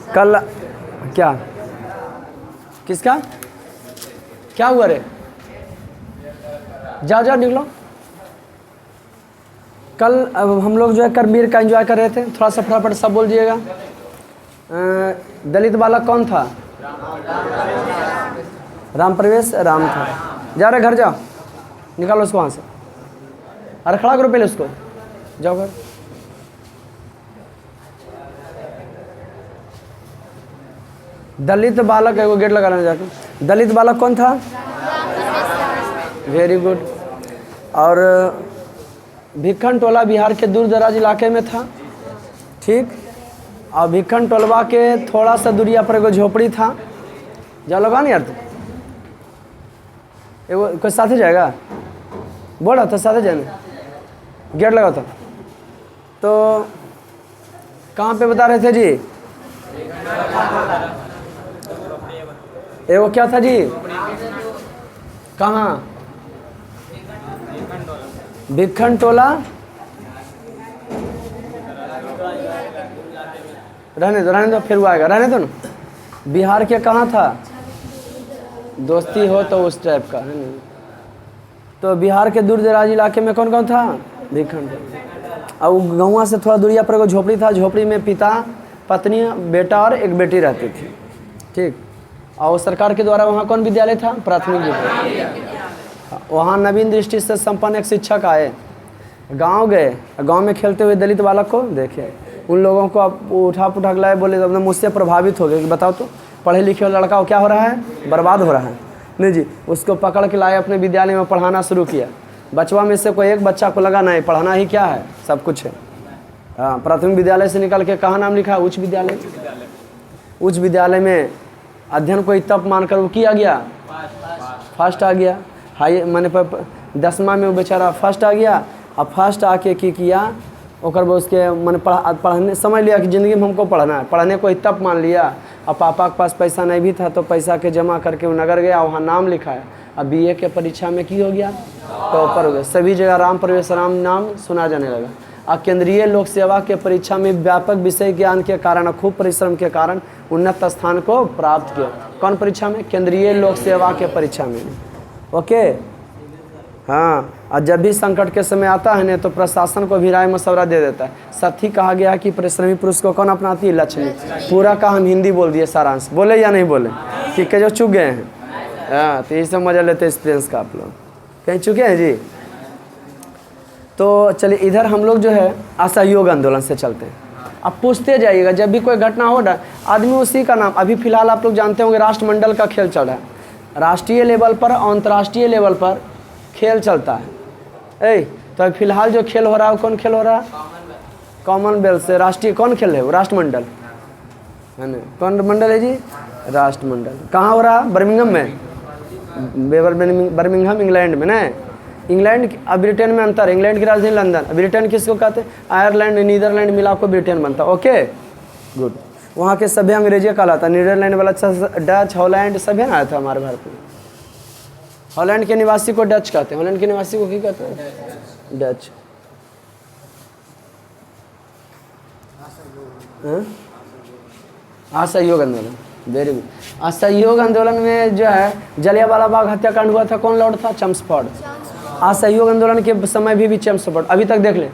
कल क्या किसका क्या हुआ रे? जा जा निकलो। कल हम लोग जो है करबीर का एंजॉय कर रहे थे, थोड़ा सा फटाफट सब बोल दिएगा। दलित बालक कौन था? राम प्रवेश राम था। जा रहे घर, जाओ निकालो उसको वहाँ से। अरे खड़ा करो पहले उसको, जाओ घर। दलित बालक है वो, गेट लगा लेना जाकर। दलित बालक कौन था? Very good. और भिक्खन टोला बिहार के दूर दराज इलाके में था, ठीक। और भिक्खन टोलवा के थोड़ा सा दूरिया पर एगो झोपड़ी था। जाओ लगा नहीं यार तू, एगो कोई साथ जाएगा बोल रहा था, साथ जाने गेट लगा था। तो कहाँ पे बता रहे थे जी? एगो क्या था जी? कहाँ? भिक्खन टोला। रहने दो फिर वो आएगा, रहने दो ना। बिहार के कहाँ था? दोस्ती हो तो उस टाइप का है ना। तो बिहार के दूर दराज इलाके में कौन कौन था? भिक्खन टोला। और गाँव से थोड़ा दूरिया पर एगो झोपड़ी था। झोपड़ी में पिता पत्नी बेटा और एक बेटी रहती थी, ठीक। और सरकार के द्वारा वहाँ कौन विद्यालय था? प्राथमिक विद्यालय। वहाँ नवीन दृष्टि से संपन्न एक शिक्षक आए, गांव गए, गांव में खेलते हुए दलित बालक को देखे। उन लोगों को अब उठा पुठा लाए, बोले तो मुझसे प्रभावित हो गए कि बताओ तो पढ़े लिखे वाला लड़का क्या हो रहा है? बर्बाद हो रहा है। नहीं जी, उसको पकड़ के लाए, अपने विद्यालय में पढ़ाना शुरू किया। बचवा में से कोई एक बच्चा को लगा नहीं, पढ़ाना ही क्या है, सब कुछ है। हाँ, प्राथमिक विद्यालय से निकल के कहाँ नाम लिखा? उच्च विद्यालय। उच्च विद्यालय में अध्ययन को तप मानकर वो किया गया, फर्स्ट आ गया। हाई माने पर 10वां में वो बेचारा फर्स्ट आ गया। अब फर्स्ट आके की किया, ओकर बाद उसके मैंने पढ़ने समझ लिया कि ज़िंदगी में हमको पढ़ना है। पढ़ने को तब मान लिया। अब पापा के पास पैसा नहीं भी था तो पैसा के जमा करके वो नगर गया, वहाँ नाम लिखा है। अब बीए के परीक्षा में की हो गया, टॉपर हो गया। सभी जगह राम प्रवेश राम नाम सुना जाने लगा। और केंद्रीय लोक सेवा के परीक्षा में व्यापक विषय ज्ञान के कारण और खूब परिश्रम के कारण उन्नत स्थान को प्राप्त किया। कौन परीक्षा में? केंद्रीय लोक सेवा के परीक्षा में। ओके, हाँ। और जब भी संकट के समय आता है ना तो प्रशासन को भी राय मशवरा दे देता है। साथ ही कहा गया है कि परिश्रमी पुरुष को कौन अपनाती है? लक्ष्मी। पूरा का हम हिंदी बोल दिए, सारांश बोले या नहीं बोले? कि जो चुक गए हैं। हाँ, तो यही सब मजा लेते हैं एक्सपीरियंस का। आप लोग कहीं चुके हैं जी? तो चलिए इधर हम लोग जो है असहयोग आंदोलन से चलते हैं। अब पूछते जाइएगा, जब भी कोई घटना हो ना आदमी उसी का नाम। अभी फिलहाल आप लोग जानते होंगे राष्ट्रमंडल का खेल चल रहा है। राष्ट्रीय लेवल पर और अंतर्राष्ट्रीय लेवल पर खेल चलता है। तो फिलहाल जो खेल हो रहा है वो कौन खेल हो रहा है? कॉमनवेल्थ से राष्ट्रीय कौन खेल है? वो राष्ट्रमंडल है ना। कौन मंडल है जी? राष्ट्रमंडल। कहाँ हो रहा है? बर्मिंघम में। बर्मिंघम इंग्लैंड में ना। इंग्लैंड अब ब्रिटेन में अंतर है। इंग्लैंड की राजधानी लंदन। ब्रिटेन किसको कहते हैं? आयरलैंड नीदरलैंड मिला को ब्रिटेन बनता। Okay good. वहाँ के सभी अंग्रेजी कहलाता। नीदरलैंड वाला डच हॉलैंड सभी आया था हमारे भारत में। हॉलैंड के निवासी को डच कहते हैं। हॉलैंड के निवासी को क्या कहते हैं? डच। असहयोग आंदोलन, वेरी गुड। असहयोग आंदोलन में जो है जलियांवाला बाग हत्याकांड हुआ था, कौन लॉर्ड था? चम्सफोर्ड। असहयोग आंदोलन के समय भी चम्सफोर्ड। अभी तक देख लें।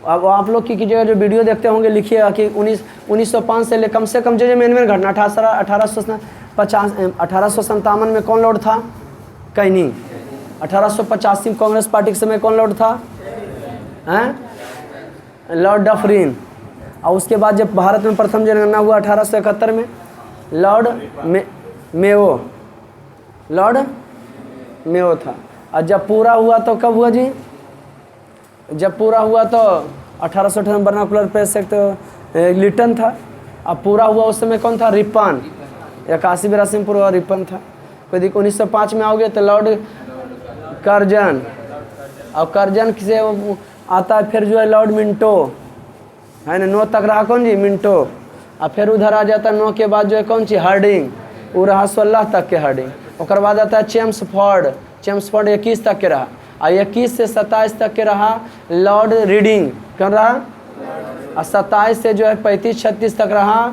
अब आप लोग की जगह जो वीडियो देखते होंगे लिखिएगा कि 1905 से कम से कम जो मेन घटना 1857 में कौन लॉर्ड था? कहीं नहीं। 1885 कांग्रेस पार्टी के समय कौन लॉर्ड था? Lord Dufferin. और उसके बाद जब भारत में प्रथम जनगणना हुआ 1871 में लॉर्ड मेयो। लॉर्ड मेयो था। और जब पूरा हुआ तो कब हुआ जी? जब पूरा हुआ तो 1858 बर्नाकुलर प्रेस एक्ट लिटन था। अब पूरा हुआ उस समय कौन था? रिपन। 81-82 में पूरा रिपन था। कोई 1905 में आओगे तो लॉर्ड कर्जन। और कर्जन से आता है फिर जो है लॉर्ड मिंटो है ना। 9 तक रहा कौन जी? मिंटो। और फिर उधर आ जाता है 9 के बाद जो है कौन सी? हार्डिंग। वो रहा 16 तक के हार्डिंग। और बाद आता है चेम्सफोर्ड। चेम्सफोर्ड 21 तक के रहा। और 21 से 27 तक के रहा लॉर्ड रीडिंग। कौन रहा? और 27 से जो है 35-36 तक रहा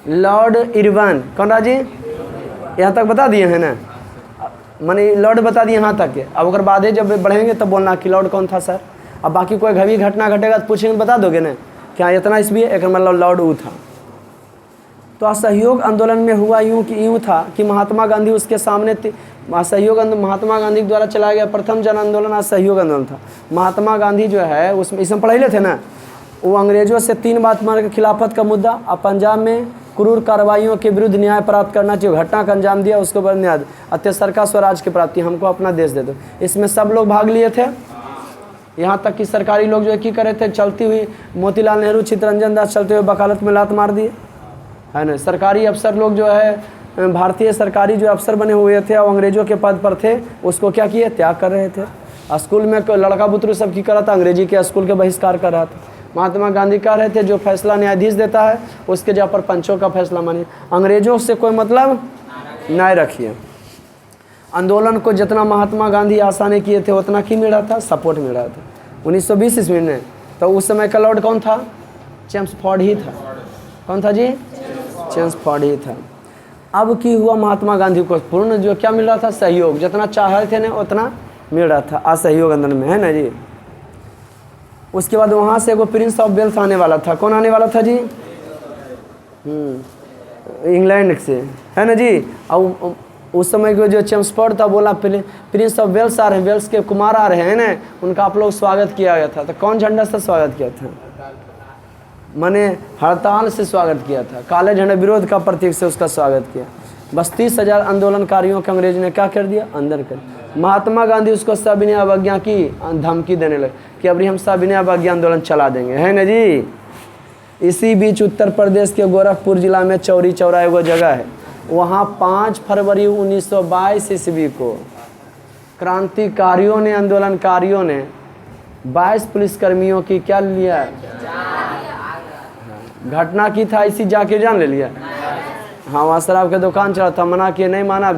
लॉर्ड इरविन। कौन रहा जी? यहाँ तक बता दिए हैं ना, माने लॉर्ड बता दिए यहाँ तक के। अब अगर बाद जब बढ़ेंगे तब बोलना कि लॉर्ड कौन था सर। अब बाकी कोई घड़ी घटना घटेगा तो पूछेंगे, बता दोगे ना क्या इतना इसलिए, एक मतलब लॉर्ड वो था। तो असहयोग आंदोलन में हुआ यूँ था कि महात्मा गांधी उसके सामने असहयोग महात्मा गांधी द्वारा चलाया गया प्रथम जन आंदोलन असहयोग आंदोलन था। महात्मा गांधी जो है उसमें इसमें पढ़े थे ना, वो अंग्रेजों से 3 बात मान के खिलाफत का मुद्दा, अब पंजाब में क्रूर कार्रवाइयों के विरुद्ध न्याय प्राप्त करना चाहिए, घटना का अंजाम दिया उसके बाद न्याय, अत्याचार का स्वराज की प्राप्ति, हमको अपना देश दे दो। इसमें सब लोग भाग लिए थे, यहाँ तक कि सरकारी लोग जो है क्या करे थे, चलती हुई मोतीलाल नेहरू चित्तरंजन दास चलते हुए वकालत में लात मार दिए, है ना। सरकारी अफसर लोग जो है भारतीय सरकारी जो अफसर बने हुए थे और अंग्रेजों के पद पर थे, उसको क्या किए, त्याग कर रहे थे। स्कूल में लड़का बुतरू सब की कर रहा था, अंग्रेजी के स्कूल के बहिष्कार कर रहा था। महात्मा गांधी कह रहे थे जो फैसला न्यायाधीश देता है उसके जगह पर पंचों का फैसला मानिए, अंग्रेजों से कोई मतलब न्याय रखिए। आंदोलन को जितना महात्मा गांधी आसानी किए थे उतना की मिल रहा था, सपोर्ट मिल रहा था। 1920 ईस्वी में तो उस समय का लॉर्ड कौन था? चेम्सफोर्ड ही था। कौन था जी? चेम्सफोर्ड ही था। अब की हुआ महात्मा गांधी को पूर्ण जो क्या मिल रहा था, सहयोग, जितना चाह रहे थे ना उतना मिल रहा था असहयोग आंदोलन में, है ना जी। उसके बाद वहाँ से वो प्रिंस ऑफ वेल्स आने वाला था। कौन आने वाला था जी? इंग्लैंड से, है ना जी। और उस समय को जो चेम्सफोर्ड था बोला प्रिंस ऑफ वेल्स आ रहे हैं, वेल्स के कुमार आ रहे हैं ना, उनका आप लोग स्वागत किया गया था। तो कौन झंडा से स्वागत किया था? मैंने हड़ताल से स्वागत किया था, काले झंडे विरोध का प्रतीक से उसका स्वागत किया। बस 30,000 आंदोलनकारियों के अंग्रेज ने क्या कर दिया, अंदर कर। महात्मा गांधी उसको सविनय अवज्ञा की धमकी देने लगे कि अभी हम सविनय अवज्ञा आंदोलन चला देंगे, है ना जी। इसी बीच उत्तर प्रदेश के गोरखपुर जिला में चौरी चौरा एगो जगह है, वहाँ 5 फरवरी 1922 ईस्वी को क्रांतिकारियों ने, आंदोलनकारियों ने 22 पुलिसकर्मियों की क्या लिया, घटना की था इसी जाके जान ले लिया। हाँ, वहाँ शराब के दुकान चला था, मना किए, नहीं माना,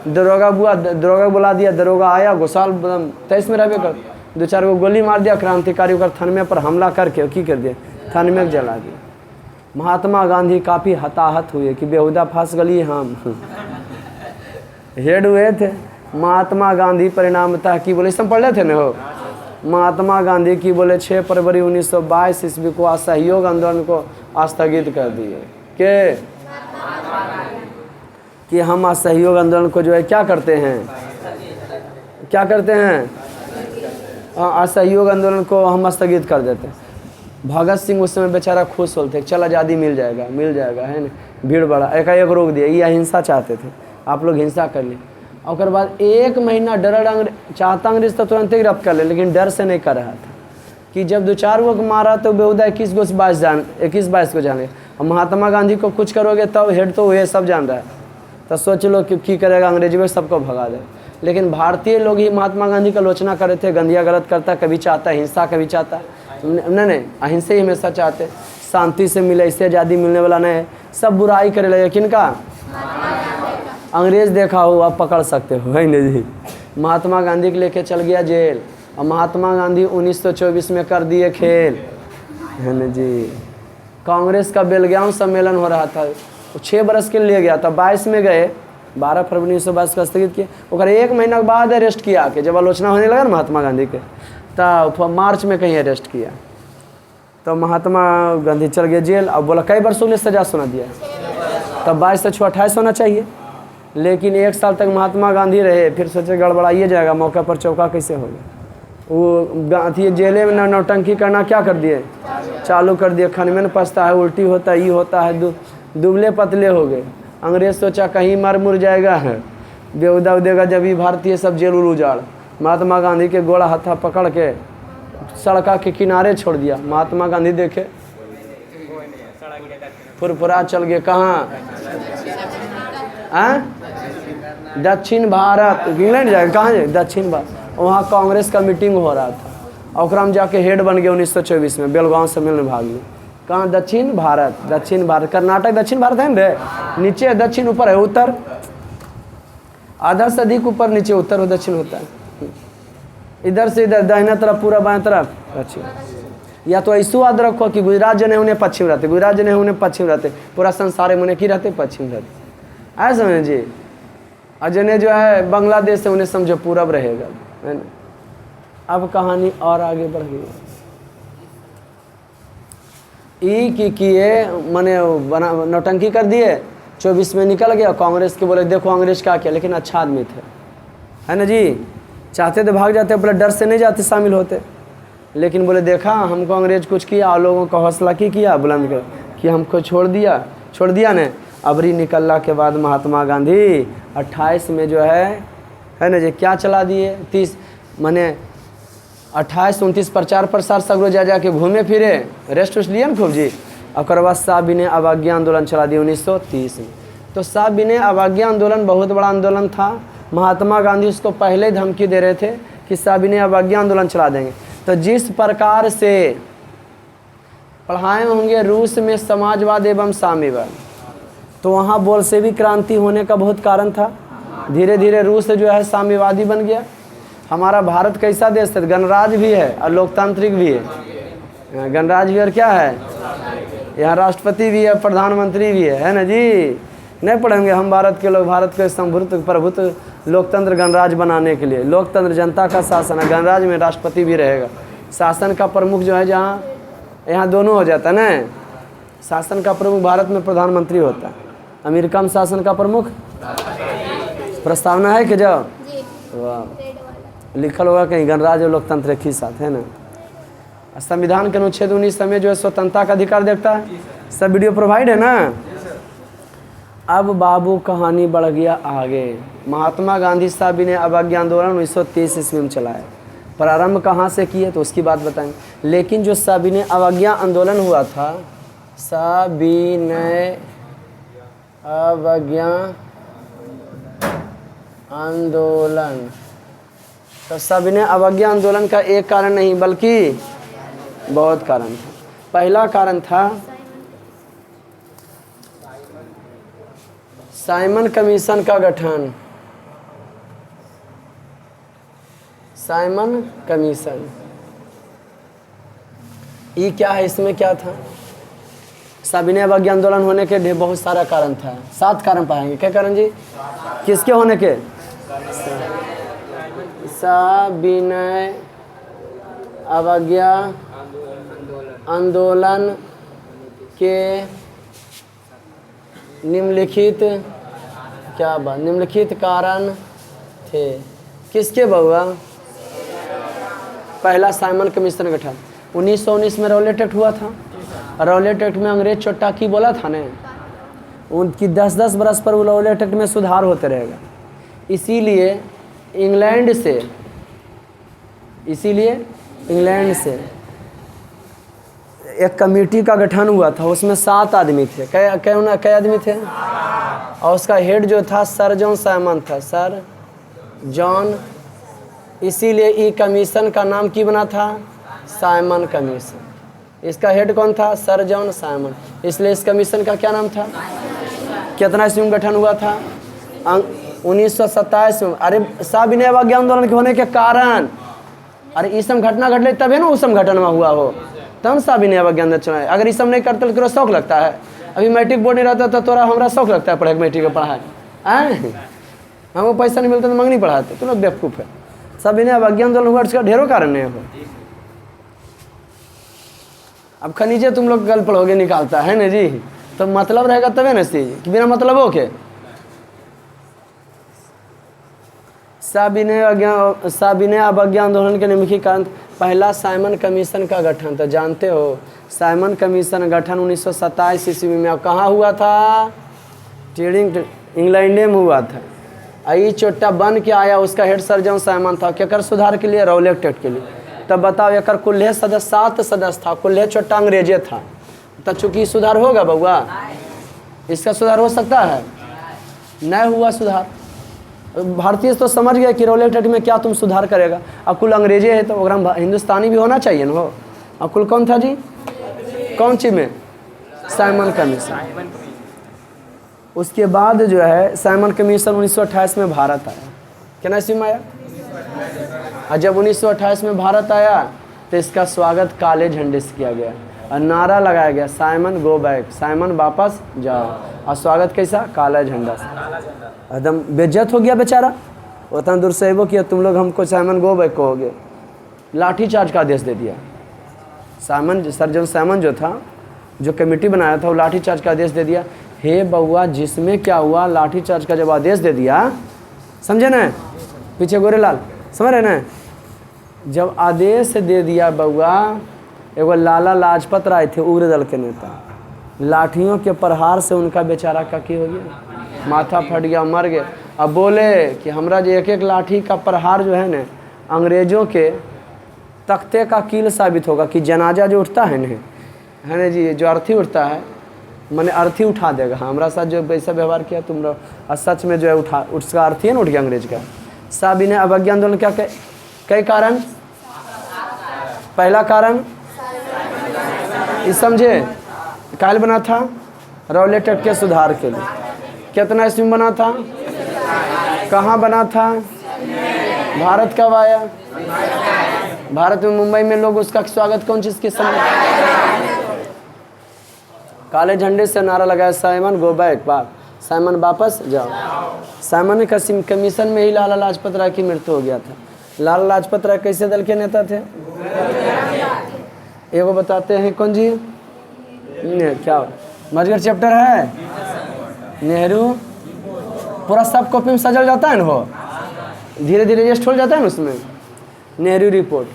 दरोगा बुला दिया, दरोगा आया, घुसाल 23 में रहे कर 2-4 को गोली मार दिया, क्रांतिकारियों का थाने पर हमला करके की कर दिया, थाने में जला दिया। महात्मा गांधी काफ़ी हताहत हुए कि बेहुदा फंस गली हम हेड हुए थे। महात्मा गांधी परिणामतः की बोले, इसमें पढ़ रहे थे ना हो, महात्मा गांधी की बोले 6 फरवरी 1922 ईस्वी को असहयोग आंदोलन को स्थगित कर दिए कि हम असहयोग आंदोलन को जो है क्या करते हैं, असहयोग आंदोलन को हम स्थगित कर देते हैं। भगत सिंह उस समय बेचारा खुश होते, चल आज़ादी मिल जाएगा, है ना। भीड़ बढ़ा, एकाएक रोक दिया, ये अहिंसा चाहते थे, आप लोग हिंसा कर लिए। और बाद 1 महीना डर चाहता अंग्रेज तो तुरंत ही गिरफ्त कर ले, लेकिन डर से नहीं कर रहा था कि जब 2-4 को मारा तो बेहुदा 21-22 को जाने, और महात्मा गांधी को कुछ करोगे तब हेड तो हुए सब जान रहा है, तो सोच लो कि करेगा, अंग्रेजी में सबको भगा दे। लेकिन भारतीय लोग ही महात्मा गांधी का आलोचना कर रहे थे, गंदिया गलत करता, कभी चाहता हिंसा, कभी चाहता नहीं, अहिंसा ही हमेशा चाहते, शांति से मिले, इससे आज़ादी मिलने वाला नहीं है, सब बुराई करे लगे। किनका? अंग्रेज देखा हो आप पकड़ सकते हो, है ना जी। महात्मा गांधी को लेके चल गया जेल, और महात्मा गांधी 1924 में कर दिए खेल, है ना जी। कांग्रेस का बेलगाम सम्मेलन हो रहा था, 6 बरस के लिए गया था, 22 में गए, 12 फरवरी 1922 को स्थगित किए। और 1 महीना के बाद अरेस्ट किया कि जब आलोचना होने लगा ना महात्मा गांधी के, तब मार्च में कहीं अरेस्ट किया। तो महात्मा गांधी चल गए जेल। अब बोला कई वर्षों ने सजा सुना दिया, तब 22 से 28 होना चाहिए, लेकिन 1 साल तक महात्मा गांधी रहे। फिर सोचे गड़बड़ाइए जाएगा, मौका पर चौका कैसे होगा। वो गांधी जेले में नौटंकी करना क्या कर दिए, चालू कर दिए, खाने में न पछता है, उल्टी होता है, ये होता है, दुबले पतले हो गए। अंग्रेज सोचा कहीं मर मुर जाएगा, है बेहुदा उदेगा, जब भी भारतीय सब जेल उजाड़। महात्मा गांधी के गोड़ा हाथा पकड़ के सड़का के किनारे छोड़ दिया। महात्मा गांधी देखे फुरफुरा चल गए, कहाँ, दक्षिण भारत, इंग्लैंड जाएगा, कहाँ जाए, दक्षिण भारत। वहाँ कांग्रेस का मीटिंग हो रहा था, और हम जाके हेड बन गए 1924 में, बेलगांव सम्मेलन में भाग लिए। कहाँ? दक्षिण भारत, कर्नाटक दक्षिण भारत है ना, नीचे दक्षिण, ऊपर है उत्तर, आधा से अधिक ऊपर नीचे उत्तर और दक्षिण होता है। इधर से इधर, दाहिना तरफ पूरा, बाएं तरफ दक्षिण। या तो ऐसो याद रखो कि गुजरात जने उन्हें पश्चिम रहते, गुजरात जने उन्हें पश्चिम रहते, पूरा संसार में उन्हें की रहते पश्चिम रहते, ऐसा समझ जी। और जने जो है बांग्लादेश से उन्हें समझो पूरब रहेगा, है ना। अब कहानी और आगे बढ़ गई। ई की किए मैंने बना नौटंकी कर दिए, 24 में निकल गया। कांग्रेस के बोले देखो अंग्रेज क्या किया, लेकिन अच्छा आदमी थे, है ना जी। चाहते तो भाग जाते, बोले डर से नहीं जाते शामिल होते, लेकिन बोले देखा हमको अंग्रेज कुछ किया और लोगों का हौसला की किया बुलंद कर कि हमको छोड़ दिया ने। अबरी निकलने के बाद महात्मा गांधी 28 में जो है ना जी क्या चला दिए, 30 माने 28 29 प्रचार प्रसार सगरो जा के घूमे फिरे, रेस्ट उस्ट लिए ना खूब जी। और बाद साहबिने अवज्ञा आंदोलन चला दिया 1930 में। तो साहबिने अवज्ञा आंदोलन बहुत बड़ा आंदोलन था। महात्मा गांधी उसको पहले धमकी दे रहे थे कि साहबिने अवज्ञा आंदोलन चला देंगे। तो जिस प्रकार से पढ़ाए होंगे रूस में समाजवाद एवं साम्यवाद, तो वहाँ बोल्शेवी क्रांति होने का बहुत कारण था। धीरे धीरे रूस जो है साम्यवादी बन गया। हमारा भारत कैसा देश है, गणराज्य भी है और लोकतांत्रिक भी है। गणराज्य भी और क्या है, यहाँ राष्ट्रपति भी है, प्रधानमंत्री भी है ना जी। नहीं पढ़ेंगे हम भारत के लोग, भारत के संभुत्व प्रभुत्व लोकतंत्र गणराज्य बनाने के लिए। लोकतंत्र जनता का शासन है, गणराज्य में राष्ट्रपति भी रहेगा। शासन का प्रमुख जो है जहाँ यहाँ दोनों हो जाता है ना। शासन का प्रमुख भारत में प्रधानमंत्री होता है, अमेरिका में शासन का प्रमुख प्रस्तावना है कि जाओ वाह लिखल होगा कहीं गणराज्य और लोकतंत्र एक ही साथ, है ना। संविधान के अनुच्छेद 19 में जो है स्वतंत्रता का अधिकार देखता है। सब वीडियो प्रोवाइड है ना। अब बाबू कहानी बढ़ गया आगे। महात्मा गांधी साहब ने अवज्ञा आंदोलन 1930 ईस्वी में चलाया। प्रारंभ कहाँ से किए तो उसकी बात बताएंगे। लेकिन जो साबिने अवज्ञा आंदोलन हुआ था, साबिने अवज्ञा आंदोलन, तो साबिने अवज्ञा आंदोलन का एक कारण नहीं बल्कि बहुत कारण था। पहला कारण था साइमन कमीशन का गठन। साइमन कमीशन ये क्या है, इसमें क्या था। साबिने अवज्ञा आंदोलन होने के बहुत सारा कारण था। 7 कारण पाएंगे। क्या कारण जी, किसके होने के। साबिने अवज्ञा आंदोलन के निम्नलिखित क्या बात, निम्नलिखित कारण थे। किसके बउआ। पहला साइमन कमीशन गठन 1919 में रौलेट एक्ट हुआ था। रौलेट एक्ट में अंग्रेज चोट्टा की बोला था ने, उनकी 10-10 बरस पर रौलेट एक्ट में सुधार होते रहेगा। इसीलिए इंग्लैंड से एक कमेटी का गठन हुआ था। उसमें 7 आदमी थे। कै आदमी थे, और उसका हेड जो था सर जॉन साइमन था, सर जॉन। इसीलिए ई कमीशन का नाम की बना था, साइमन कमीशन। इसका हेड कौन था, सर जॉन साइमन। इसलिए इस कमीशन का क्या नाम था। कितना ईस्वी में गठन हुआ था, 1927 में। अरे साबिने अवज्ञा आंदोलन के होने के कारण, अरे ये सब घटना घटले तभी ना उस सब घटना में हुआ हो, तब साबिने अवज्ञा आंदोलन चलाए। अगर ये सब नहीं करते तो तोरा शौक लगता है। अभी मैट्रिक बोर्ड नहीं रहता तो तोरा हमरा शौक लगता है पढ़े मैट्रिक का पढ़ाई। हमको पैसा नहीं मिलता तो मंगनी पढ़ाते, तो लोग बेवकूफ़ है। साबिने अवज्ञा आंदोलन हुआ, उसका ढेरों कारण नहीं हो। अब खनिजे तुम लोग गल पढ़ोगे निकालता है ना जी, तो मतलब रहेगा तबे ना सी, कि बिना मतलब हो के। साबिने अवज्ञा आंदोलन के निम्नलिखित कारण। पहला साइमन कमीशन का गठन, तो जानते हो साइमन कमीशन गठन 1927 ईस्वी में कहाँ हुआ था, ट्यूरिंग इंग्लैंड में हुआ था। आई चोट्टा बन के आया, उसका हेड सर जॉन साइमन था। क्या कर सुधार के लिए, रौलेट एक्ट के लिए। तब बताओ एक कुल्हे सदस्य 7 सदस्य था, कुल्हे चोट्टा अंग्रेजे था। तो चूंकि सुधार होगा बउआ, इसका सुधार हो सकता है, नहीं हुआ सुधार। भारतीय तो समझ गए कि रौलेट एक्ट में क्या तुम सुधार करेगा। अब कुल अंग्रेजे है तो हिंदुस्तानी भी होना चाहिए ना हो। अब कुल कौन था जी, कौन चीज में, साइमन कमीशन। उसके बाद जो है साइमन कमीशन 1928 में भारत आया। कितना ईस्वी में आया। और जब 1928 में भारत आया तो इसका स्वागत काले झंडे से किया गया और नारा लगाया गया साइमन गो बैक, साइमन वापस जाओ। और स्वागत कैसा? काला झंडा से। एकदम बेइज्जत हो गया बेचारा, उतना दूर से वो किया, तुम लोग हमको साइमन गो बैक कहोगे। लाठी चार्ज का आदेश दे दिया। सर्जन साइमन जो था, जो कमेटी बनाया था, वो लाठी चार्ज का आदेश दे दिया। हे बउआ, जिसमें क्या हुआ, लाठी चार्ज का जब आदेश दे दिया, समझे ना, पीछे गोरेलाल समझ रहे ना, जब आदेश दे दिया बउआ, एगो लाला लाजपत राय थे उग्र दल के नेता, लाठियों के प्रहार से उनका बेचारा का की हो गया, माथा फट गया, मर गए। अब बोले कि हमरा जो एक एक लाठी का प्रहार जो है ना, अंग्रेजों के तख्ते का कील साबित होगा कि जनाजा जो उठता है ना जी, जो अर्थी उठता है, मैंने अर्थी उठा देगा। हमारा साथ जो वैसा व्यवहार किया तुम लोग, सच में जो है उसका अर्थी है ना उठ गया अंग्रेज का। साहब ने अवज्ञा आंदोलन क्या कई कारण, पहला कारण इस समझे काल बना था रौलेट एक्ट के सुधार के लिए। कितना ईस्वी में बना था, कहाँ बना था, भारत कब आया, भारत में मुंबई में लोग उसका स्वागत कौन चीज़ के समय, काले झंडे से नारा लगाया साइमन गो बैक, साइमन वापस जाओ। साइमन कमीशन में ही लाला लाजपत राय की मृत्यु हो गया था। लाला लाजपत राय कैसे दल के नेता थे, एगो बताते हैं कौन जी, क्या मजगर चैप्टर है, नेहरू पूरा सब कॉपी में सजल जाता है ना, हो धीरे धीरे रजिस्ट हो जाता है ना उसमें। नेहरू रिपोर्ट,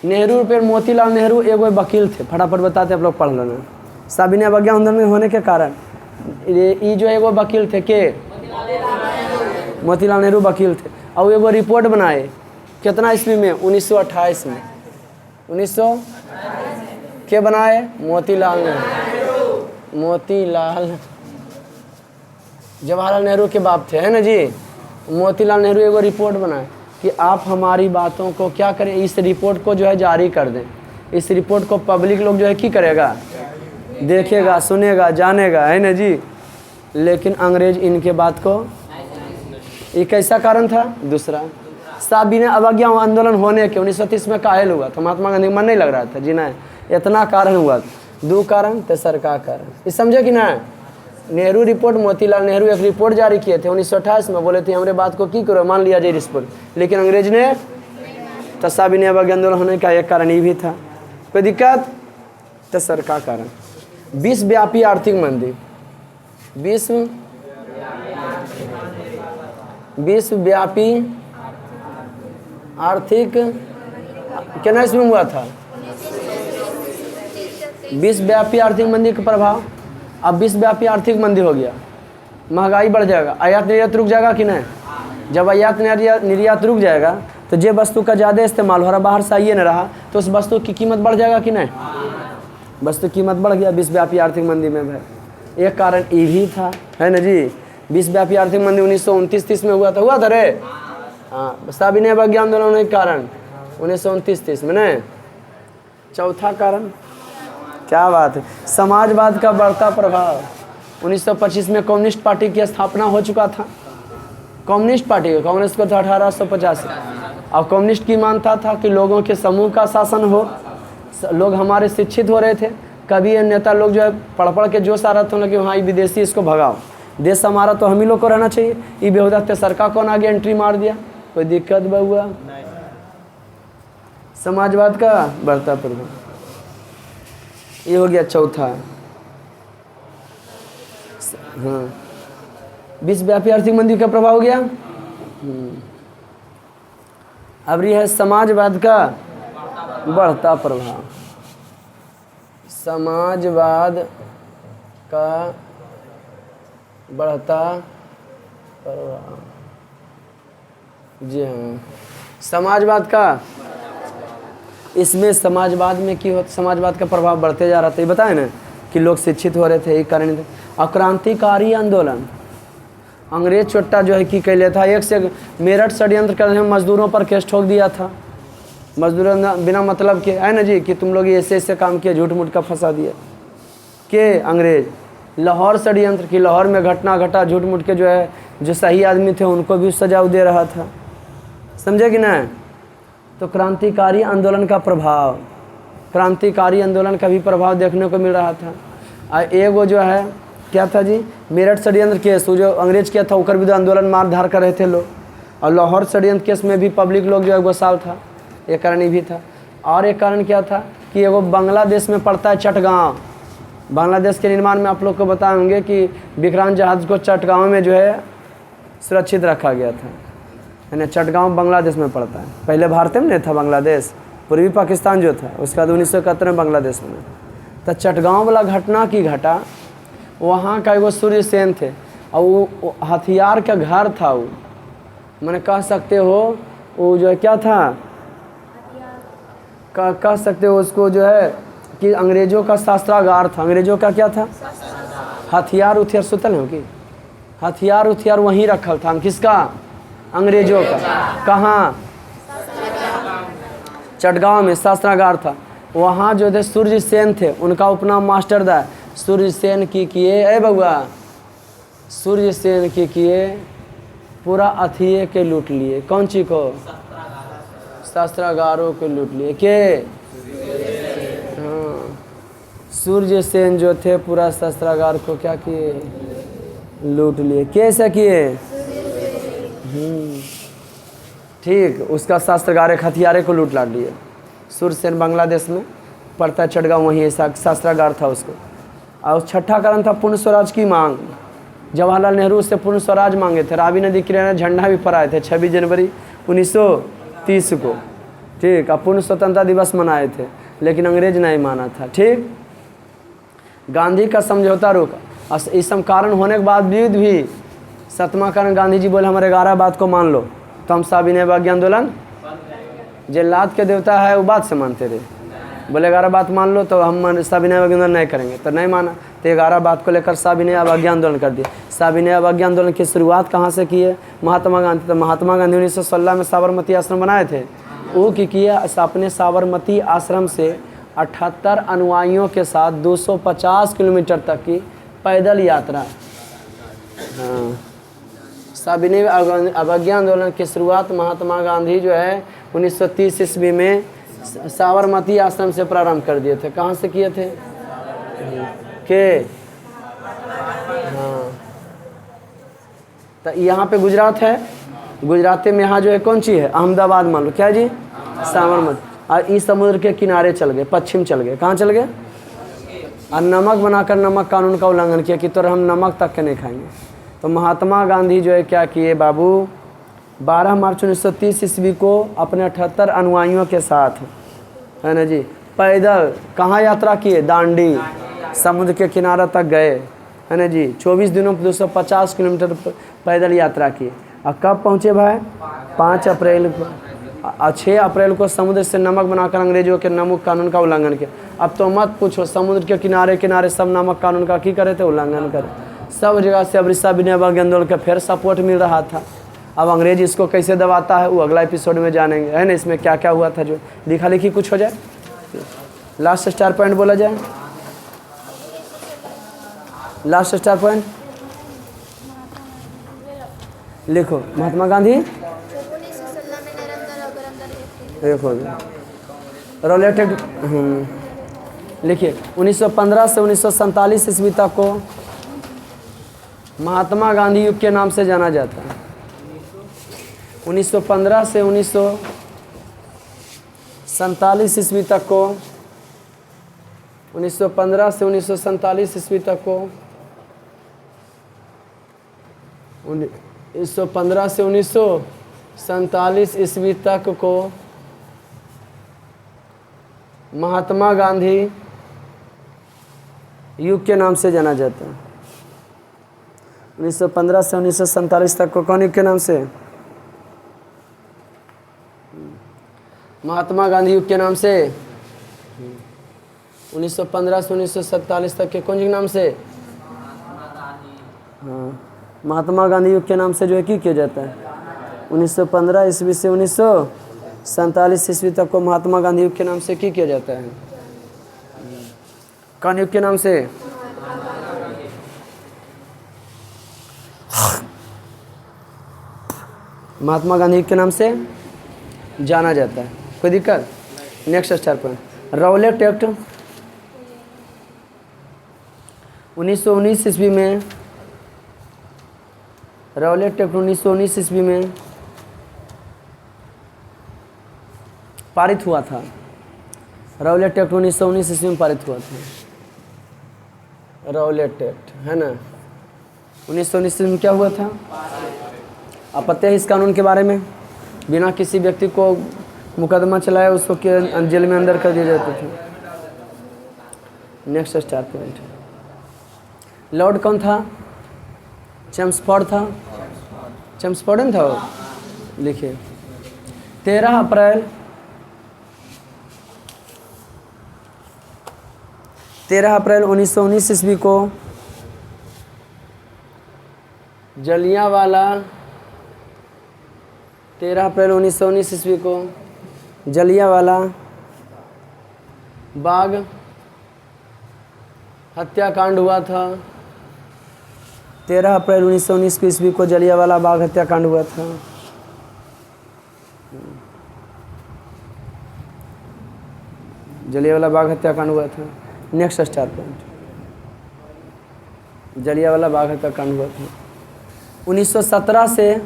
नेहरू पर मोतीलाल नेहरू एगो वकील थे, फटाफट बताते आप लोग पढ़ लेना। साबिने अवज्ञा आंदोलन में होने के कारण ये जो एगो वकील थे के मोतीलाल नेहरू वकील थे, और एगो रिपोर्ट बनाए कितना ईस्वी में, 1928 में। 1900 के बनाए, मोतीलाल नेहरू, मोतीलाल जवाहरलाल नेहरू के बाप थे, है ना जी। मोतीलाल नेहरू एगो रिपोर्ट बनाए कि आप हमारी बातों को क्या करें, इस रिपोर्ट को जो है जारी कर दें। इस रिपोर्ट को पब्लिक लोग जो है की करेगा, देखेगा, सुनेगा, जानेगा, है ना जी। लेकिन अंग्रेज इनके बात को, ये कैसा कारण था, दूसरा साबिने अवज्ञा आंदोलन होने के 1930 में कायल हुआ था, महात्मा गांधी मन नहीं लग रहा था जी, ना इतना कारण हुआ था। दो कारण, तेसर का कारण ये समझे कि ना। नेहरू रिपोर्ट, मोतीलाल नेहरू एक रिपोर्ट जारी किए थे 1928 में, बोले थे हमारे बात को की करो, मान लिया जाए रिपोर्ट, लेकिन अंग्रेज ने, तो साबिने अवज्ञा आंदोलन होने का एक कारण ये भी था। कोई दिक्कत, तेसर का कारण विश्वव्यापी आर्थिक मंदी, विश्वव्यापी आर्थिक कितना इसमें हुआ था, विश्वव्यापी आर्थिक मंदी का प्रभाव। अब विश्वव्यापी आर्थिक मंदी हो गया, महंगाई बढ़ जाएगा, आयात निर्यात रुक जाएगा कि नहीं। जब आयात निर्यात रुक जाएगा तो जो वस्तु का ज़्यादा इस्तेमाल हो रहा, बाहर से आइए न रहा, तो उस वस्तु की कीमत बढ़ जाएगा कि नहीं। वस्तु कीमत बढ़ गया विश्वव्यापी आर्थिक मंदी में भाई, एक कारण ये भी था, है ना जी। विश्वव्यापी आर्थिक मंदी 1929-30 में हुआ था रे, हाँ, साबिने अवज्ञा आंदोलन के कारण 1929-30 में नहीं। चौथा कारण क्या बात है, समाजवाद का बढ़ता प्रभाव। 1925 में कम्युनिस्ट पार्टी की स्थापना हो चुका था, कम्युनिस्ट पार्टी, कांग्रेस को था 1885। अब कम्युनिस्ट की मानता था कि लोगों के समूह का शासन हो, लोग हमारे शिक्षित हो रहे थे। कभी ये नेता लोग जो है पढ़ के जोश आ रहा था कि हाँ ये विदेशी, इसको भगाओ, देश हमारा तो हम ही लोग को रहना चाहिए। ये बेहुदा सरकार कौन आगे एंट्री मार दिया, कोई दिक्कत बहुआ। समाजवाद का बढ़ता प्रभाव, ये हो गया चौथा। हाँ, विश्वव्यापी आर्थिक मंदी का प्रभाव हो गया। अब ये है समाजवाद का बढ़ता प्रभाव, समाजवाद का बढ़ता प्रभाव। जी हाँ, समाजवाद का, इसमें समाजवाद में की हो, समाजवाद का प्रभाव बढ़ते जा रहा था। ये बताए ना कि लोग शिक्षित हो रहे थे, एक कारण थे। क्रांतिकारी आंदोलन, अंग्रेज चोट्टा जो है कि कैले था, एक से मेरठ षड्यंत्र कर मजदूरों पर केस ठोक दिया था। मजदूरों ने बिना मतलब के, है ना जी, कि तुम लोग ऐसे काम किए, झूठ मूठ का फंसा दिया के अंग्रेज। लाहौर षड्यंत्र की, लाहौर में घटना घटा, झूठ मूठ के जो है जो सही आदमी थे उनको भी सजा दे रहा था, समझे कि ना। तो क्रांतिकारी आंदोलन का प्रभाव, क्रांतिकारी आंदोलन का भी प्रभाव देखने को मिल रहा था। एक वो जो है क्या था जी, मेरठ षड्यंत्र केस, वो जो अंग्रेज किया था ओकर भी आंदोलन मार धार कर रहे थे लोग। और लाहौर षड्यंत्र केस में भी पब्लिक लोग जो है गुस्साल था, एक कारण ये भी था। और एक कारण क्या था कि वो बांग्लादेश में पड़ता है चटगांव। बांग्लादेश के निर्माण में आप लोग को बताएंगे कि विक्रांत जहाज़ को चटगांव में जो है सुरक्षित रखा गया था, यानी चटगांव बांग्लादेश में पड़ता है। पहले भारत में नहीं था बांग्लादेश, पूर्वी पाकिस्तान जो था, उसके बाद 1971 में बांग्लादेश में। तो चटगांव वाला घटना की घटा, वहाँ का एगो सूर्य सेन थे और वो हथियार का घर था। वो मैंने कह सकते हो वो जो है क्या था, कह सकते हो उसको जो है कि अंग्रेज़ों का शस्त्रागार था। अंग्रेज़ों का क्या था, हथियार उथियार सुतल हो कि हथियार उथियार वहीं रखल था। किसका, अंग्रेज़ों का। कहाँ, चटगांव में शस्त्रागार था। वहाँ जो थे सूर्य सेन थे, उनका उपनाम मास्टर दा। सूर्य सेन की किए, अरे बउआ, सूर्य सेन की किए पूरा अथिये के लूट लिए। कौन ची को, शस्त्रागारों को लूट लिए के। हाँ, सूर्य सेन जो थे पूरा शस्त्रागार को क्या किए, लूट लिए। कैसे किए, ठीक, उसका शस्त्रागार एक हथियारे को लूट लाट लिए। सूर्य सेन बांग्लादेश में पड़ता है चटगांव, वहीं ऐसा शस्त्रागार था उसको। और छठा कारण था पूर्ण स्वराज की मांग। जवाहरलाल नेहरू से पूर्ण स्वराज मांगे थे। रावी नदी किनारे झंडा भी फहराए थे 26 जनवरी 1930 को, ठीक। अब पूर्ण स्वतंत्रता दिवस मनाए थे, लेकिन अंग्रेज नहीं माना था, ठीक। गांधी का समझौता रोका। इस सब कारण होने के बाद भी 7वां कारण गांधी जी बोले हमारे 11 बात को मान लो, तो हम साबिने भाग्य आंदोलन, जो लात के देवता है वो बात से मानते रहे। बोले 11 बात मान लो तो हम साबिने भाग्य आंदोलन नहीं करेंगे, तो नहीं माना। तो 11 बात को लेकर साबिने अवज्ञा आंदोलन कर दिए। साबिने अवज्ञा आंदोलन की शुरुआत कहाँ से की है, महात्मा गांधी। तो महात्मा गांधी 1916 में साबरमती आश्रम बनाए थे। वो की किया, अपने साबरमती आश्रम से 78 अनुयायियों के साथ 250 किलोमीटर तक की पैदल यात्रा। हाँ, साबिने अवज्ञा आंदोलन की शुरुआत महात्मा गांधी जो है 1930 ईस्वी में साबरमती आश्रम से प्रारंभ कर दिए थे। कहाँ से किए थे के, हाँ, तो यहाँ पे गुजरात है। गुजरात में यहाँ जो है कौन सी है, अहमदाबाद मान लो, क्या जी, साबरमती। और इस समुद्र के किनारे चल गए, पश्चिम चल गए। कहाँ चल गए, और नमक बनाकर नमक कानून का उल्लंघन किया कि तो हम नमक तक के नहीं खाएंगे। तो महात्मा गांधी जो है क्या किए बाबू, 12 मार्च 1930 ईस्वी को अपने 78 अनुयायियों के साथ, है ना जी, पैदल कहाँ यात्रा किए, दांडी, समुद्र के किनारे तक गए, है ना जी। 24 दिनों पर 250 किलोमीटर पैदल यात्रा की। और कब पहुँचे भाई, 5 अप्रैल को। 6 अप्रैल को समुद्र से नमक बनाकर अंग्रेजों के नमक कानून का उल्लंघन किया। अब तो मत पूछो, समुद्र के किनारे किनारे सब नमक कानून का की करे थे, उल्लंघन करे। सब जगह से अब साबिने अवज्ञा आंदोलन का फिर सपोर्ट मिल रहा था। अब अंग्रेज इसको कैसे दबाता है वो अगला एपिसोड में जानेंगे, है ना। इसमें क्या क्या हुआ था, जो लिखा लिखी कुछ हो जाए, लास्ट स्टार पॉइंट बोला जाए, लास्ट स्टार पॉइंट लिखो। महात्मा गांधी देखो रिलेटेड, लिखिए 1915 से 1947 ईस्वी तक को महात्मा गांधी युग के नाम से जाना जाता है। 1915 से 1947 ईस्वी तक को, 1915 से 1947 ईस्वी तक को, 1915 से 1947 ईस्वी तक को महात्मा गांधी युग के नाम से जाना जाता है। 1915 से 1947 तक को कौन युग के नाम से, महात्मा गांधी युग के नाम से। 1915 से 1947 तक के कौन के नाम से, हाँ, महात्मा गांधी युग के नाम से जो है किया जाता है। 1915 ईस्वी से 1947 ईस्वी तक को महात्मा गांधी युग के नाम से किया जाता है। कौन युग के नाम से, महात्मा गांधी के नाम से जाना जाता है। कोई दिक्कत, नेक्स्ट स्टार पॉइंट। रौलेट एक्ट 1919 ईस्वी में, रौलेट एक्ट 1919 ईस्वी में पारित हुआ था। रौलेट एक्ट 1919 ईस्वी में पारित हुआ था। रौलेट एक्ट है ना, 1919 ईस्वी में क्या हुआ था? आप पता है इस कानून के बारे में? बिना किसी व्यक्ति को मुकदमा चलाए उसको जेल में अंदर कर दिए जाते थे। नेक्स्ट स्टार पॉइंट, लॉर्ड कौन था? चेम्सफोर्ड था। चेम्सफोर्ड था वो। लिखिए 13 अप्रैल 1919 ईस्वी को जलियांवाला 13 अप्रैल 1919 ईस्वी को जलियांवाला बाग हत्याकांड हुआ था। 13 अप्रैल 1919 ईस्वी को जलियांवाला बाग हत्याकांड हुआ था। जलियांवाला बाग हत्याकांड हुआ था। Next star point, Jallianwala Bagh हत्याकांड हुआ था 1917 से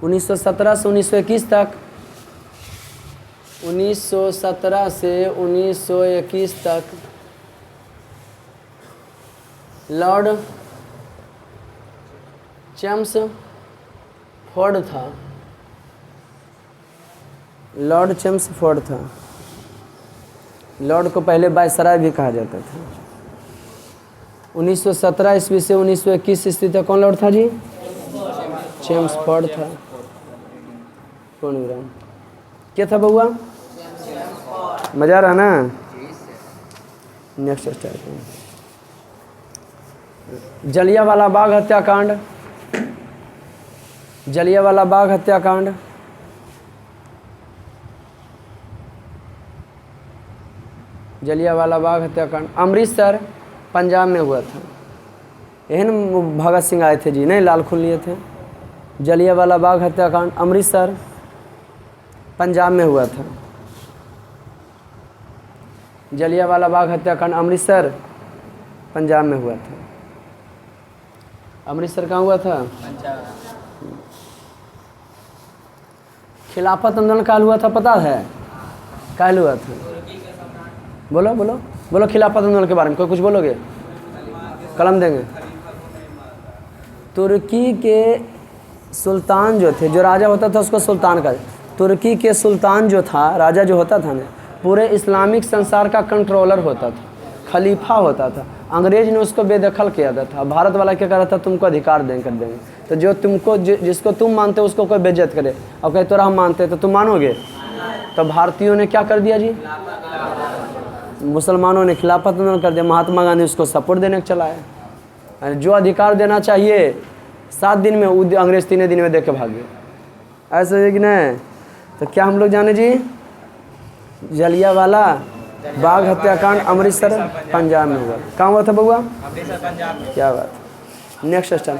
1921 तक। 1917 से 1921 तक लॉर्ड चेम्सफोर्ड था। लॉर्ड चेम्सफोर्ड था। लॉर्ड को पहले वायसराय भी कहा जाता था। 1917 ईस्वी से 1921 ईस्वी तक कौन लॉर्ड था जी? चेम्सफोर्ड था। कौन विराम क्या था बउआ? मजा आ रहा ना? नेक्स्ट स्टार, जलियांवाला बाग हत्याकांड। जलियांवाला बाग हत्याकांड जलियांवाला बाग हत्याकांड अमृतसर पंजाब में हुआ था। यही न भगत सिंह आए थे जी, नहीं लाल खून लिए थे। जलियांवाला बाग हत्याकांड अमृतसर पंजाब में हुआ था। जलियांवाला बाग हत्याकांड अमृतसर पंजाब में हुआ था। अमृतसर कहाँ हुआ था? खिलाफत आंदोलन काल हुआ था, पता है? काल हुआ था? बोलो बोलो बोलो, खिलाफत आंदोलन के बारे में कोई कुछ बोलोगे? कलम देंगे। तुर्की के सुल्तान जो थे, जो राजा होता था उसको सुल्तान का, तुर्की के सुल्तान जो था, राजा जो होता था ना, पूरे इस्लामिक संसार का कंट्रोलर होता था, खलीफा होता था। अंग्रेज ने उसको बेदखल किया था। भारत वाला क्या कर रहा था? तुमको अधिकार देंगे। तो जो तुमको जिसको तुम मानते हो उसको कोई बेइज्जत करे और कहे तोरा हम मानते तो तुम मानोगे? तो भारतीयों ने क्या कर दिया जी? मुसलमानों ने खिलाफत आंदोलन कर दिया। महात्मा गांधी उसको सपोर्ट देने के चला है। जो अधिकार देना चाहिए 7 दिन में अंग्रेज 3 दिन में दे के भाग गए। ऐसा है कि नहीं? तो क्या हम लोग जाने जी? जलियांवाला बाग हत्याकांड अमृतसर पंजाब में हुआ। कहाँ हुआ था बउआ? अमृतसर पंजाब में। क्या बात। नेक्स्ट स्टार,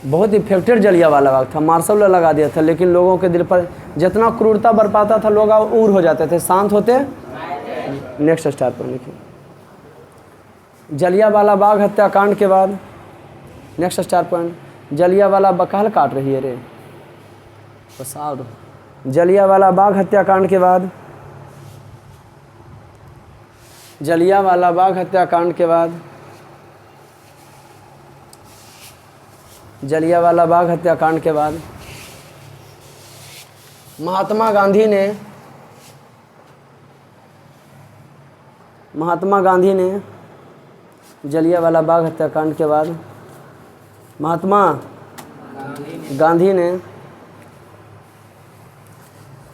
बहुत इफेक्टेड जलियांवाला बाग था। मार्शल लॉ लगा दिया था, लेकिन लोगों के दिल पर जितना क्रूरता बरपाता था लोग ऊर हो जाते थे, शांत होते। नेक्स्ट स्टार पर लिखिए जलियांवाला बाग हत्याकांड के बाद। नेक्स्ट स्टार पॉइंट, जलियांवाला बकाल काट रही है रे पसार। जलियांवाला बाग हत्याकांड के बाद, जलियांवाला बाग हत्याकांड के बाद, जलियांवाला बाग हत्याकांड के बाद महात्मा गांधी ने जलियांवाला बाग हत्याकांड के बाद महात्मा गांधी ने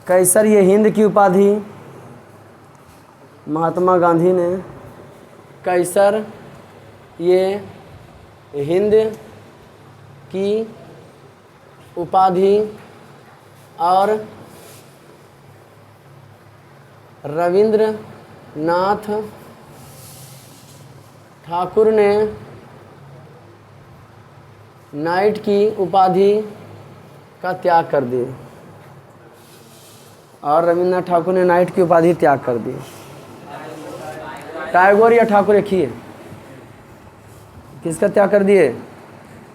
कैसर ये हिंद की उपाधि, महात्मा गांधी ने कैसर ये हिंद की उपाधि और रविंद्रनाथ ठाकुर ने नाइट की उपाधि का त्याग कर दिया। और रविन्द्रनाथ ठाकुर ने नाइट की उपाधि त्याग कर दी। टैगोर या ठाकुर एक ही है, किसका त्याग कर दिए?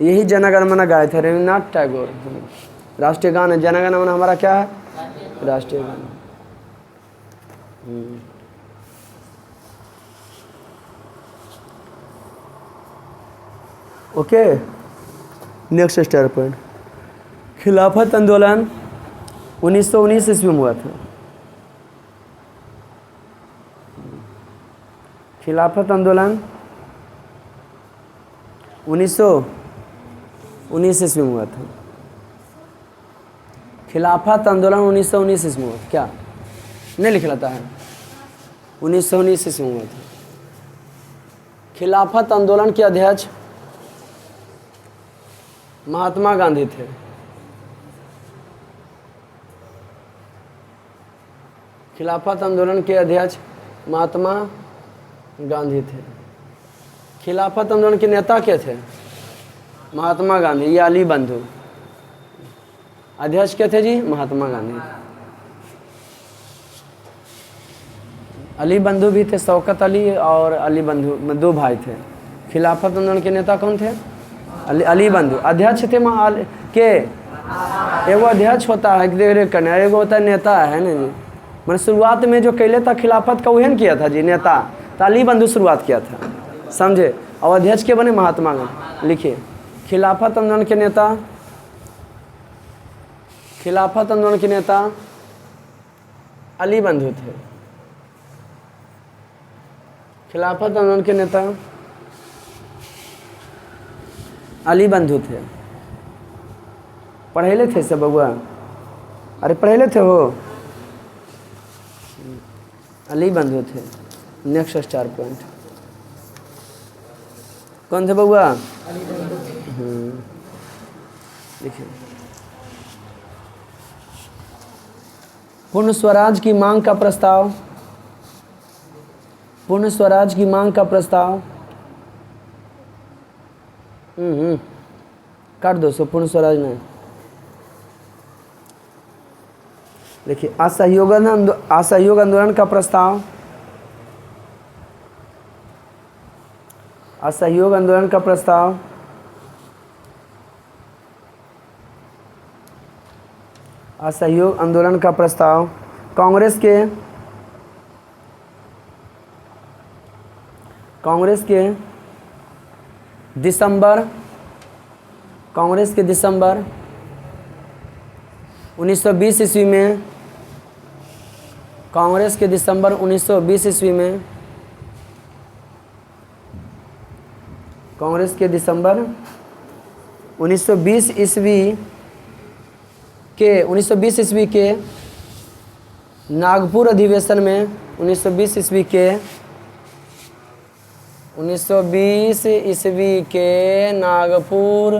यही जनगण मन गाए थे रविन्द्रनाथ टैगोर। राष्ट्रीय गान है जनगण मन, हमारा क्या है? राष्ट्रीय गान। Okay, next star point. खिलाफत आंदोलन 1919 ईस्वी में हुआ था। खिलाफत आंदोलन 1919 ईस्वी में हुआ था। खिलाफत आंदोलन 1919 ईस्वी में हुआ था। क्या नहीं लिख लेता है? 1919 ईस्वी में हुआ था। खिलाफत आंदोलन के अध्यक्ष महात्मा गांधी थे। खिलाफत आंदोलन के अध्यक्ष महात्मा गांधी थे। खिलाफत आंदोलन के नेता क्या थे? महात्मा गांधी, ये अली बंधु। अध्यक्ष क्या थे जी? महात्मा गांधी। अली बंधु भी थे, शौकत अली और अली बंधु, दो भाई थे। खिलाफत आंदोलन के नेता कौन थे? अली बंधु। अध्यक्ष थे के एगो अध्यक्ष होता है देख करने, एगो होता है नेता, है ना जी। मैंने शुरुआत में जो कैले था खिलाफत का वही किया था जी, नेता। तो अली बंधु शुरुआत किया था, समझे। और अध्यक्ष के बने महात्मा गांधी। लिखिए, खिलाफत आंदोलन के नेता, खिलाफत आंदोलन के नेता अली बंधु थे। खिलाफत आंदोलन के नेता अली बंधु थे। पढ़ेले थे सब बबुआ? अरे पढ़ेले थे हो? अली बंधु थे। नेक्स्ट स्टार पॉइंट कौन थे बबुआ? देखिए, पूर्ण स्वराज की मांग का प्रस्ताव, पूर्ण स्वराज की मांग का प्रस्ताव काट दो। पूर्ण स्वराज नहीं। देखिए, असहयोग आंदोलन का प्रस्ताव, असहयोग आंदोलन का प्रस्ताव असहयोग आंदोलन का प्रस्ताव कांग्रेस के दिसंबर 1920 ईस्वी में, कांग्रेस के दिसंबर 1920 ईस्वी में, कांग्रेस के दिसंबर 1920 ईस्वी के नागपुर अधिवेशन में, 1920 ईस्वी के नागपुर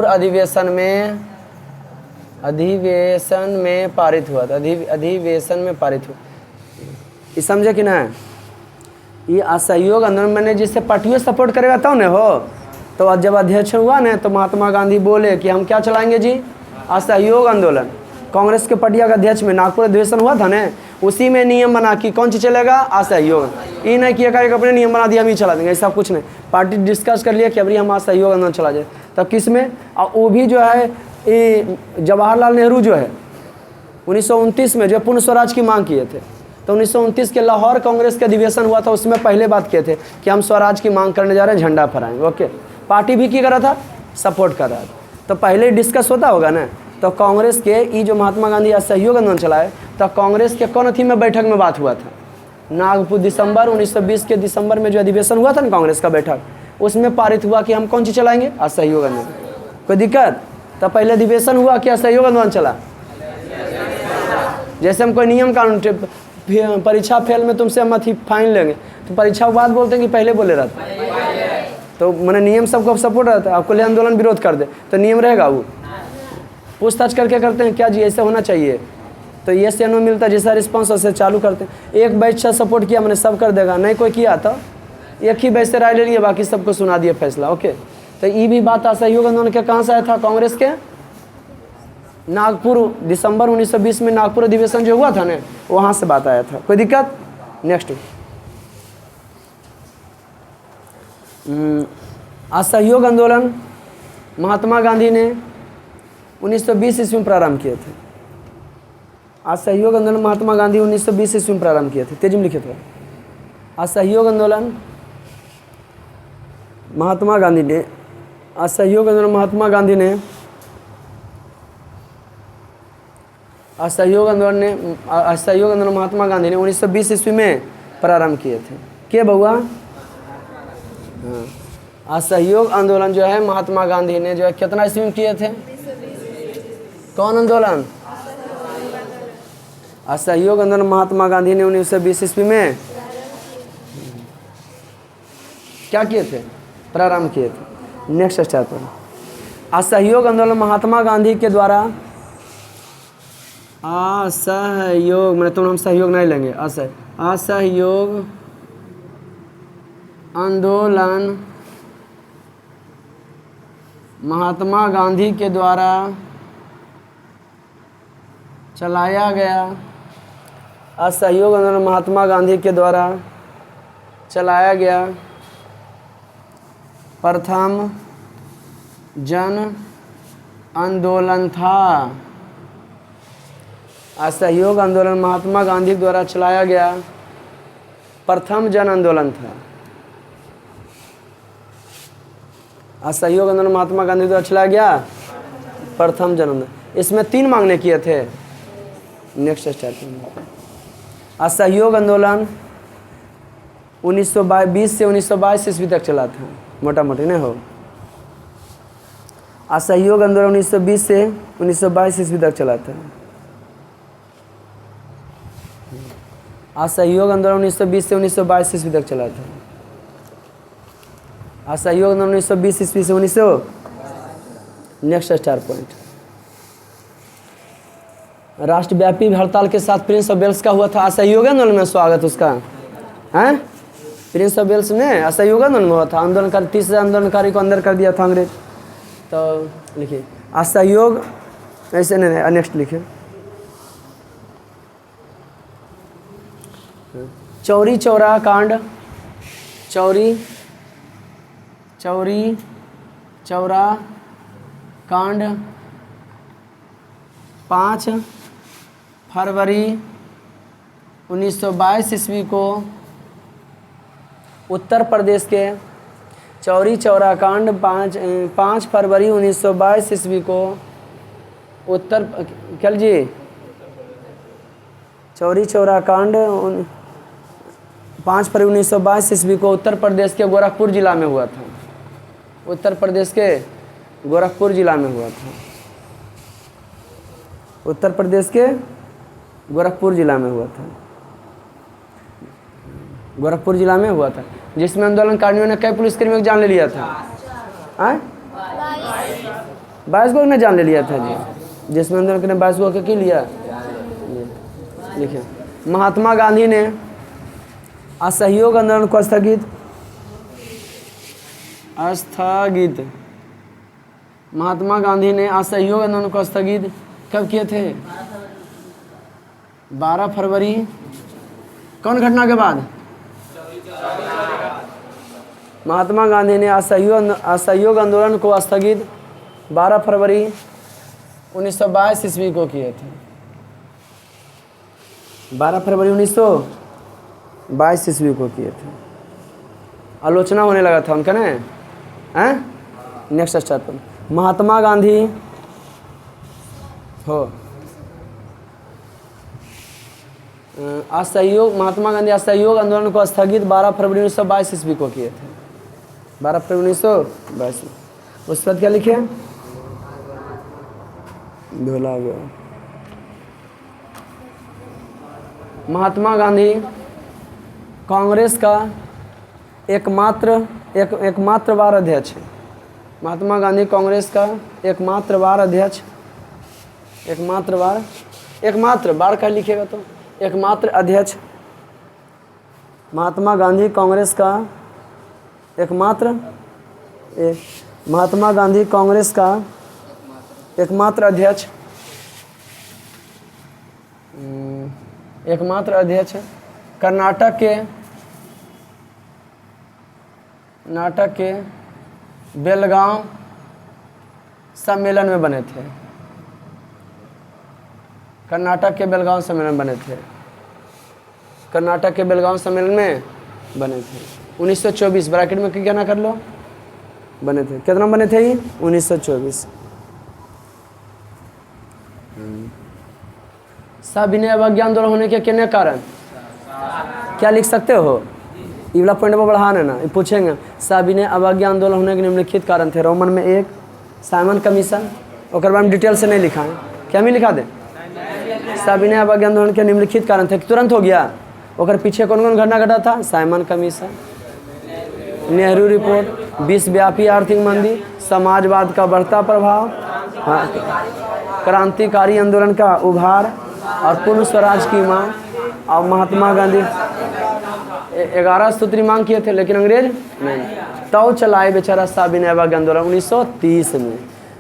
अधिवेशन में पारित हुआ था। अधिवेशन में पारित हुआ। ये समझे कि ना? ये असहयोग आंदोलन मैंने जिससे पार्टियों सपोर्ट करेगा तब न हो। तो जब अध्यक्ष हुआ ना तो महात्मा गांधी बोले कि हम क्या चलाएंगे जी? असहयोग आंदोलन। कांग्रेस के पार्टिया का अध्यक्ष में नागपुर अधिवेशन हुआ था ना, उसी में नियम बना कि कौन सी चलेगा? असहयोग। ये नहीं किया कि अपने नियम बना दिया हम ही चला देंगे, ऐसा कुछ नहीं। पार्टी डिस्कस कर लिया कि अभी हम असहयोग आंदोलन चला जाए। तब किस में? और वो भी जो है ये जवाहरलाल नेहरू जो है 1929 में जो पूर्ण स्वराज की मांग किए थे, तो 1929 के लाहौर कांग्रेस का अधिवेशन हुआ था, उसमें पहले बात किए थे कि हम स्वराज की मांग करने जा रहे हैं, झंडा फहराएंगे। ओके, पार्टी भी क्या कर रहा था? सपोर्ट कर रहा था। तो पहले डिस्कस होता होगा ना। तो कांग्रेस के ये जो महात्मा गांधी असहयोग आंदोलन चलाए, तो कांग्रेस के कौन थी में बैठक में बात हुआ था? नागपुर दिसंबर 1920 के दिसंबर में जो अधिवेशन हुआ था ना कांग्रेस का बैठक, उसमें पारित हुआ कि हम कौन सी चलाएंगे? असहयोग आंदोलन। कोई दिक्कत? तो पहले अधिवेशन हुआ कि असहयोग आंदोलन चला? जैसे हम कोई नियम कानून, परीक्षा फेल में तुमसे हम अथी फाइन लेंगे, तो परीक्षा के बाद बोलते हैं कि पहले बोले रहता। तो मैंने नियम सबको सपोर्ट रहता है। आपको ले आंदोलन विरोध कर दे तो नियम रहेगा? वो पूछताछ करके करते हैं क्या जी ऐसा होना चाहिए, तो ये से नो मिलता है जैसा रिस्पॉन्स वैसे चालू करते हैं। एक बैच से सपोर्ट किया मैंने सब कर देगा, नहीं कोई किया तो एक ही बैच से राय ले लिए, बाकी सबको सुना दिया फैसला। ओके, तो ये भी बात असहयोग आंदोलन के कहाँ से आया था? कांग्रेस के नागपुर दिसंबर 1920 में नागपुर अधिवेशन जो हुआ था ना, वहाँ से बात आया था। कोई दिक्कत? नेक्स्ट, असहयोग आंदोलन महात्मा गांधी ने 1920 ईस्वी में प्रारंभ किए थे। असहयोग आंदोलन महात्मा गांधी 1920 ईस्वी में प्रारंभ किए थे। तेजी में लिखे थे। असहयोग आंदोलन महात्मा गांधी ने, असहयोग आंदोलन महात्मा गांधी ने, असहयोग आंदोलन महात्मा गांधी ने 1920 ईस्वी में प्रारंभ किए थे। के बउआ? हाँ, असहयोग आंदोलन जो है महात्मा गांधी ने जो है कितना ईस्वी में किए थे? कौन आंदोलन? असहयोग आंदोलन महात्मा गांधी ने 1920 ईस्वी में क्या किए थे? प्रारंभ किए थे। नेक्स्ट स्टेप पर, असहयोग आंदोलन महात्मा गांधी के द्वारा, असहयोग मैंने तुम हम सहयोग नहीं लेंगे, असहयोग आंदोलन महात्मा गांधी के द्वारा चलाया गया, असहयोग आंदोलन महात्मा गांधी के द्वारा चलाया गया प्रथम जन आंदोलन था। असहयोग आंदोलन महात्मा गांधी द्वारा चलाया गया प्रथम जन आंदोलन था। असहयोग आंदोलन महात्मा गांधी द्वारा चलाया गया प्रथम जन आंदोलन। इसमें 3 मांगने किए थे। नेक्स्ट स्टेप, असहयोग आंदोलन 1920 से 1922 ईस्वी तक चला था, मोटा मोटी नहीं हो। असहयोग आंदोलन 1920 से 1922 ईस्वी तक चला था। असहयोग आंदोलन 1920 से 1922 ईस्वी तक चला था। असहयोग आंदोलन 1920 ईस्वी से 1900। नेक्स्ट स्टार पॉइंट, राष्ट्रव्यापी हड़ताल के साथ प्रिंस ऑफ वेल्स का हुआ था असहयोग आंदोलन में स्वागत उसका है। प्रिंस ऑफ वेल्स में असहयोग आंदोलन में हुआ था। आंदोलनकारी 30,000 आंदोलनकारी को अंदर कर दिया था अंग्रेज। तो लिखिए असहयोग, ऐसे नहीं, नेक्स्ट लिखिए चौरी चौरा कांड, चौरी चौरा कांड 5 फरवरी 1922 ईस्वी को उत्तर प्रदेश के चौरी चौरा कांड 5 फरवरी 1922 ईस्वी को उत्तर, क्या जी, चौरी चौरा कांड 5 फरवरी 1922 ईस्वी को उत्तर प्रदेश के गोरखपुर जिला में हुआ था। उत्तर प्रदेश के गोरखपुर जिला में हुआ था। उत्तर प्रदेश के गोरखपुर जिला में हुआ था। गोरखपुर जिला में हुआ था, जिसमें आंदोलनकारियों ने कई पुलिसकर्मियों को जान ले लिया था। 22 को ने जान ले लिया था जी, जिसमें आंदोलन ने 22 को क्या लिया। लिखिए महात्मा गांधी ने असहयोग आंदोलन को स्थगित महात्मा गांधी ने असहयोग आंदोलन को स्थगित कब किए थे? 12 फरवरी। कौन घटना के बाद? महात्मा गांधी ने असहयोग आंदोलन को स्थगित 12 फरवरी 1922 ईस्वी को किए थे। 12 फरवरी 1922 ईस्वी को किए थे। आलोचना होने लगा था उनका ना। नेक्स्ट स्टेप पर महात्मा गांधी हो असहयोग, महात्मा गांधी असहयोग आंदोलन को स्थगित 12 फरवरी 1922 ईस्वी को किए थे। 12 फरवरी 1922। उस पर क्या लिखे? भूला गया। महात्मा गांधी कांग्रेस का एकमात्र बार अध्यक्ष है। महात्मा गांधी कांग्रेस का एकमात्र बार का लिखेगा तो एकमात्र अध्यक्ष। महात्मा गांधी कांग्रेस का एकमात्र अध्यक्ष एकमात्र अध्यक्ष कर्नाटक के बेलगांव सम्मेलन में बने थे। कर्नाटक के बेलगांव सम्मेलन बने थे। कर्नाटक के बेलगांव सम्मेलन में बने थे 1924। ब्रैकेट में क्या ना कर लो, बने थे। कितना बने थे ये? 1924। सविनय अवज्ञा आंदोलन होने के कितने कारण? क्या लिख सकते हो? ये वाला पॉइंट पर बढ़ाना ना, पूछेंगे सविनय अवज्ञा आंदोलन होने के निम्नलिखित कारण थे। रोमन में 1 साइमन कमीशन, और बाद में डिटेल से नहीं लिखा है, क्या भी लिखा दे? सविनय अवज्ञा आंदोलन के निम्नलिखित कारण थे, तुरंत हो गया। और पीछे कौन कौन घटना घटा था? साइमन कमीशन, नेहरू रिपोर्ट, विश्वव्यापी आर्थिक मंदी, समाजवाद का बढ़ता प्रभाव, हाँ, क्रांतिकारी आंदोलन का उभार और पूर्ण स्वराज की मांग। और महात्मा गांधी 11 सूत्री मांग किए थे, लेकिन अंग्रेज नहीं। तो चलाए बेचारा सविनय अवज्ञा आंदोलन 1930 में।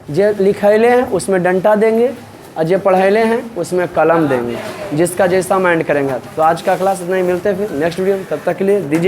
जे लिखैले हैं उसमें डंटा देंगे, और जो पढ़ैले हैं उसमें कलम देंगे, जिसका जैसा माइंड करेंगे। तो आज का क्लास इतना ही, मिलते हैं फिर नेक्स्ट वीडियो। तब तक के लिए दीजिए।